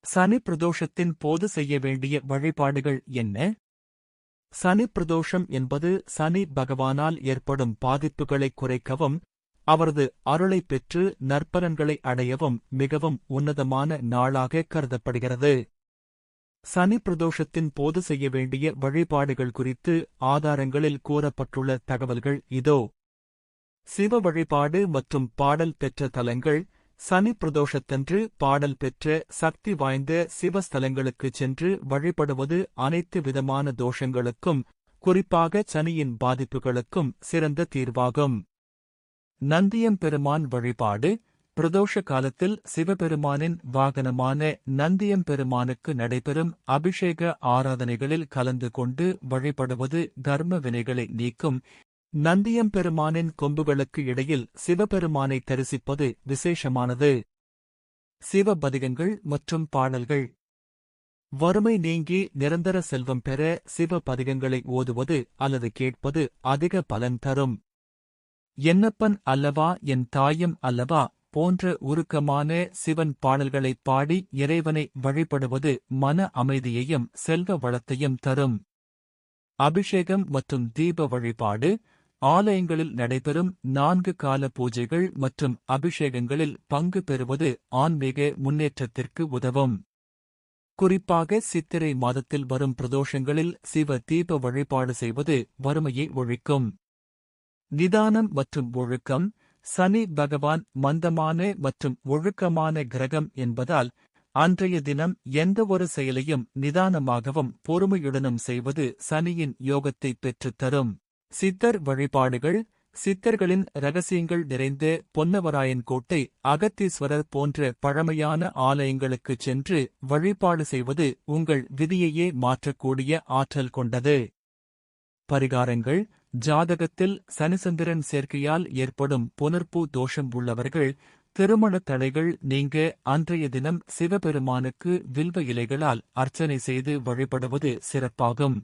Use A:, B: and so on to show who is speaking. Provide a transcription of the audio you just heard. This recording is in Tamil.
A: சனி பிரதோஷத்தின் போது செய்ய வேண்டிய வழிபாடுகள் என்ன? சனி பிரதோஷம் என்பது சனி பகவானால் ஏற்படும் பாதிப்புகளைக் குறைக்கவும், அவரது அருளைப் பெற்று நற்பலன்களை அடையவும் மிகவும் உன்னதமான நாளாக கருதப்படுகிறது. சனி பிரதோஷத்தின் போது செய்ய வேண்டிய வழிபாடுகள் குறித்து ஆதாரங்களில் கூறப்பட்டுள்ள தகவல்கள் இதோ. சிவ வழிபாடு மற்றும் பாடல் பெற்ற தலங்கள். சனி பிரதோஷத்தன்று பாடல் பெற்ற சக்தி வாய்ந்த சிவஸ்தலங்களுக்குச் சென்று வழிபடுவது அனைத்து விதமான தோஷங்களுக்கும், குறிப்பாக சனியின் பாதிப்புகளுக்கும் சிறந்த தீர்வாகும். நந்தியம்பெருமான் வழிபாடு. பிரதோஷ காலத்தில் சிவபெருமானின் வாகனமான நந்தியம்பெருமானுக்கு நடைபெறும் அபிஷேக ஆராதனைகளில் கலந்து கொண்டு வழிபடுவது தர்ம வினைகளை நீக்கும். நந்தியம்பெருமானின் கொம்புகளுக்கு இடையில் சிவபெருமானை தரிசிப்பது விசேஷமானது. சிவபதிகங்கள் மற்றும் பாடல்கள். வறுமை நீங்கி நிரந்தர செல்வம் பெற சிவபதிகங்களை ஓதுவது அல்லது கேட்பது அதிக பலன் தரும். என்னப்பன் அல்லவா என் தாயும் அல்லவா போன்ற உருக்கமான சிவன் பாடல்களைப் பாடி இறைவனை வழிபடுவது மன அமைதியையும் செல்வ வளத்தையும் தரும். அபிஷேகம் மற்றும் தீப வழிபாடு. ஆலயங்களில் நடைபெறும் 4 கால பூஜைகள் மற்றும் அபிஷேகங்களில் பங்கு பெறுவது ஆன்மீக முன்னேற்றத்திற்கு உதவும். குறிப்பாக சித்திரை மாதத்தில் வரும் பிரதோஷங்களில் சிவ தீப வழிபாடு செய்வது வறுமையை ஒழிக்கும். நிதானம் மற்றும் ஒழுக்கம். சனி பகவான் மந்தமான மற்றும் ஒழுக்கமான கிரகம் என்பதால் அன்றைய தினம் எந்தவொரு செயலையும் நிதானமாகவும் பொறுமையுடனும் செய்வது சனியின் யோகத்தை பெற்றுத்தரும். சித்தர் வழிபாடுகள். சித்தர்களின் இரகசியங்கள் நிறைந்த பொன்னவராயன் கோட்டை, அகத்தீஸ்வரர் போன்ற பழமையான ஆலயங்களுக்குச் சென்று வழிபாடு செய்வது உங்கள் விதியையே மாற்றக்கூடிய ஆற்றல் கொண்டது. பரிகாரங்கள். ஜாதகத்தில் சனிசந்திரன் சேர்க்கையால் ஏற்படும் புனர்பூ தோஷம் உள்ளவர்கள், திருமணத் தடைகள் நீங்க அன்றைய தினம் சிவபெருமானுக்கு வில்வ இலைகளால் அர்ச்சனை செய்து வழிபடுவது சிறப்பாகும்.